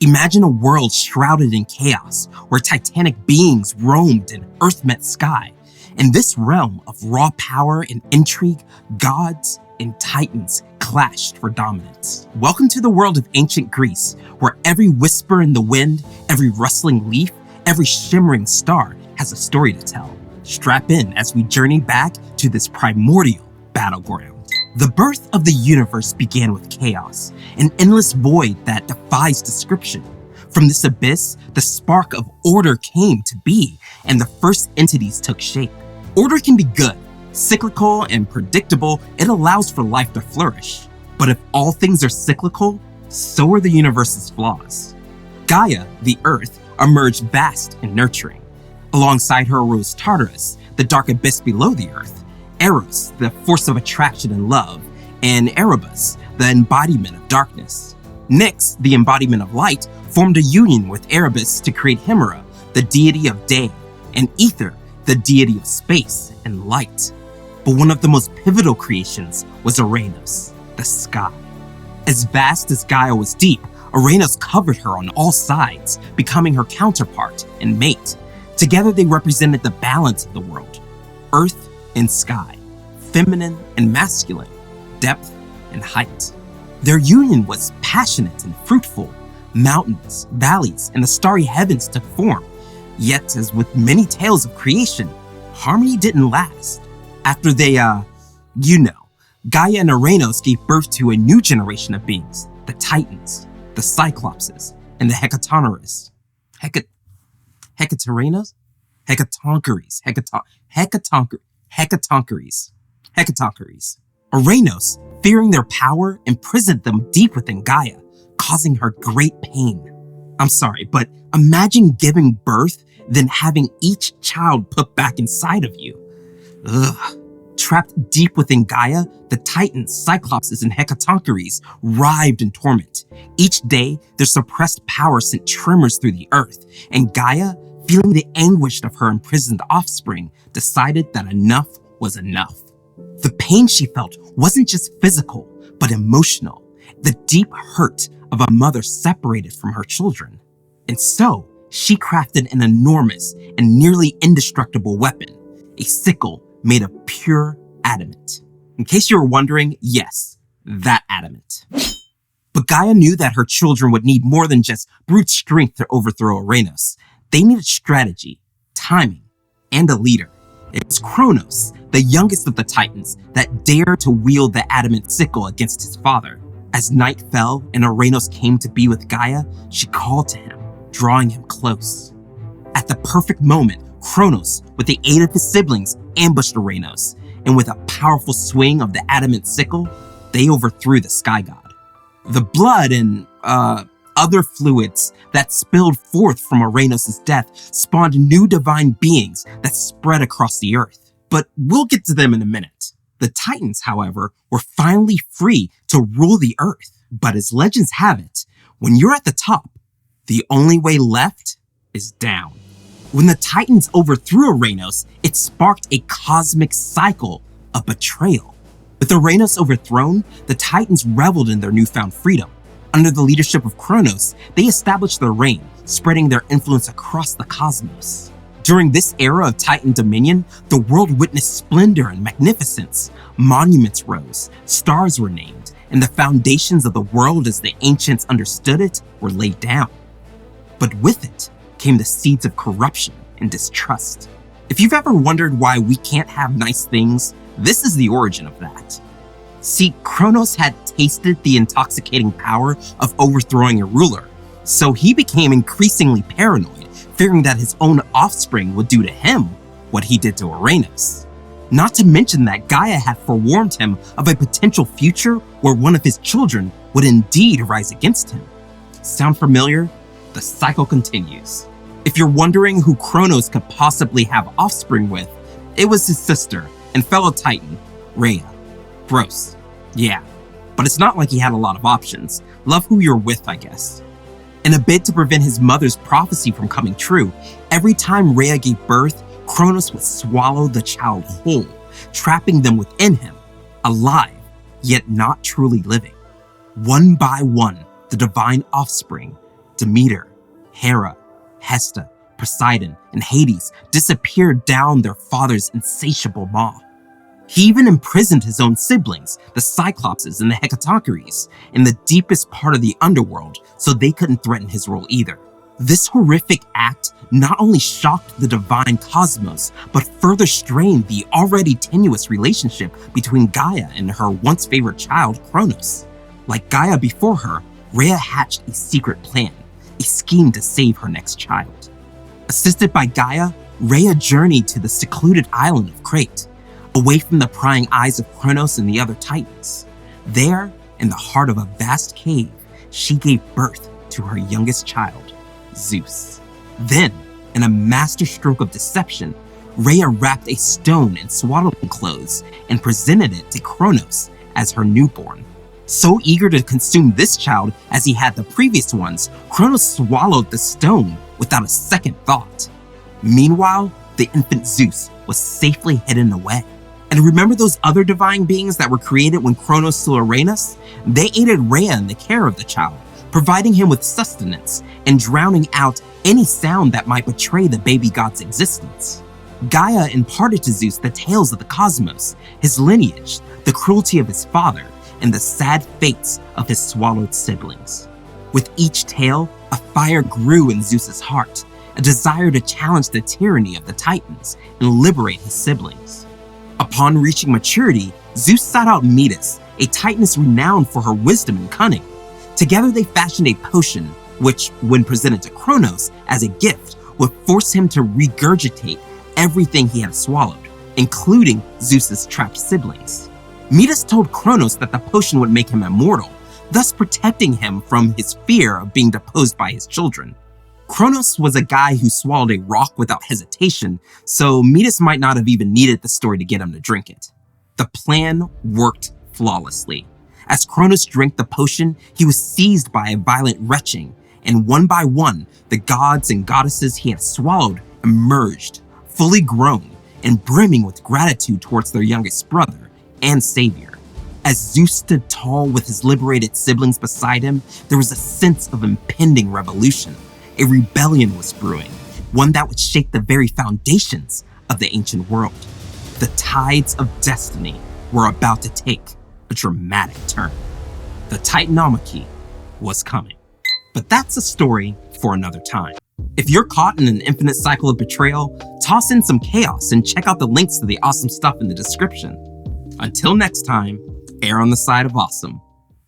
Imagine a world shrouded in chaos, where titanic beings roamed and Earth met sky. In this realm of raw power and intrigue, gods and titans clashed for dominance. Welcome to the world of ancient Greece, where every whisper in the wind, every rustling leaf, every shimmering star has a story to tell. Strap in as we journey back to this primordial battleground. The birth of the universe began with chaos, an endless void that defies description. From this abyss, the spark of order came to be, and the first entities took shape. Order can be good, cyclical and predictable. It allows for life to flourish. But if all things are cyclical, so are the universe's flaws. Gaia, the Earth, emerged vast and nurturing. Alongside her arose Tartarus, the dark abyss below the Earth, Eros, the force of attraction and love, and Erebus, the embodiment of darkness. Nyx, the embodiment of light, formed a union with Erebus to create Hemera, the deity of day, and Ether, the deity of space and light. But one of the most pivotal creations was Uranus, the sky. As vast as Gaia was deep, Uranus covered her on all sides, becoming her counterpart and mate. Together they represented the balance of the world, earth and sky, feminine and masculine, depth and height. Their union was passionate and fruitful. Mountains, valleys, and the starry heavens took form. Yet, as with many tales of creation, harmony didn't last. After they, Gaia and Uranus gave birth to a new generation of beings, the Titans, the Cyclopses, and the Hecatoncheires. Hecatoncheires. Uranus, fearing their power, imprisoned them deep within Gaia, causing her great pain. I'm sorry, but imagine giving birth, then having each child put back inside of you. Ugh. Trapped deep within Gaia, the Titans, Cyclopses, and Hecatoncheires writhed in torment. Each day, their suppressed power sent tremors through the earth, and Gaia, feeling the anguish of her imprisoned offspring, decided that enough was enough. The pain she felt wasn't just physical, but emotional, the deep hurt of a mother separated from her children. And so, she crafted an enormous and nearly indestructible weapon, a sickle made of pure adamant. In case you were wondering, yes, that adamant. But Gaia knew that her children would need more than just brute strength to overthrow Uranus. They needed strategy, timing, and a leader. It was Kronos, the youngest of the Titans, that dared to wield the adamant sickle against his father. As night fell and Uranus came to be with Gaia, she called to him, drawing him close. At the perfect moment, Kronos, with the aid of his siblings, ambushed Uranus, and with a powerful swing of the adamant sickle, they overthrew the sky god. The blood and, other fluids that spilled forth from Uranus' death spawned new divine beings that spread across the earth. But we'll get to them in a minute. The Titans, however, were finally free to rule the earth. But as legends have it, when you're at the top, the only way left is down. When the Titans overthrew Uranus, it sparked a cosmic cycle of betrayal. With Uranus overthrown, the Titans reveled in their newfound freedom. Under the leadership of Kronos, they established their reign, spreading their influence across the cosmos. During this era of Titan dominion, the world witnessed splendor and magnificence. Monuments rose, stars were named, and the foundations of the world as the ancients understood it were laid down. But with it came the seeds of corruption and distrust. If you've ever wondered why we can't have nice things, this is the origin of that. See, Kronos had tasted the intoxicating power of overthrowing a ruler, so he became increasingly paranoid, fearing that his own offspring would do to him what he did to Uranus. Not to mention that Gaia had forewarned him of a potential future where one of his children would indeed rise against him. Sound familiar? The cycle continues. If you're wondering who Kronos could possibly have offspring with, it was his sister and fellow Titan, Rhea. Gross. Yeah. But it's not like he had a lot of options. Love who you're with, I guess. In a bid to prevent his mother's prophecy from coming true, every time Rhea gave birth, Kronos would swallow the child whole, trapping them within him, alive, yet not truly living. One by one, the divine offspring Demeter, Hera, Hesta, Poseidon, and Hades disappeared down their father's insatiable maw. He even imprisoned his own siblings, the Cyclopses and the Hecatoncheires, in the deepest part of the underworld so they couldn't threaten his rule either. This horrific act not only shocked the divine cosmos, but further strained the already tenuous relationship between Gaia and her once favorite child, Kronos. Like Gaia before her, Rhea hatched a secret plan, a scheme to save her next child. Assisted by Gaia, Rhea journeyed to the secluded island of Crete, away from the prying eyes of Kronos and the other Titans. There, in the heart of a vast cave, she gave birth to her youngest child, Zeus. Then, in a masterstroke of deception, Rhea wrapped a stone in swaddling clothes and presented it to Kronos as her newborn. So eager to consume this child as he had the previous ones, Kronos swallowed the stone without a second thought. Meanwhile, the infant Zeus was safely hidden away. And remember those other divine beings that were created when Kronos slew Uranus? They aided Rhea in the care of the child, providing him with sustenance and drowning out any sound that might betray the baby god's existence. Gaia imparted to Zeus the tales of the cosmos, his lineage, the cruelty of his father, and the sad fates of his swallowed siblings. With each tale, a fire grew in Zeus's heart, a desire to challenge the tyranny of the Titans and liberate his siblings. Upon reaching maturity, Zeus sought out Metis, a Titaness renowned for her wisdom and cunning. Together they fashioned a potion, which, when presented to Kronos as a gift, would force him to regurgitate everything he had swallowed, including Zeus's trapped siblings. Metis told Kronos that the potion would make him immortal, thus protecting him from his fear of being deposed by his children. Kronos was a guy who swallowed a rock without hesitation, so Metis might not have even needed the story to get him to drink it. The plan worked flawlessly. As Kronos drank the potion, he was seized by a violent retching, and one by one, the gods and goddesses he had swallowed emerged, fully grown and brimming with gratitude towards their youngest brother and savior. As Zeus stood tall with his liberated siblings beside him, there was a sense of impending revolution. A rebellion was brewing, one that would shake the very foundations of the ancient world. The tides of destiny were about to take a dramatic turn. The Titanomachy was coming. But that's a story for another time. If you're caught in an infinite cycle of betrayal, toss in some chaos and check out the links to the awesome stuff in the description. Until next time, err on the side of awesome.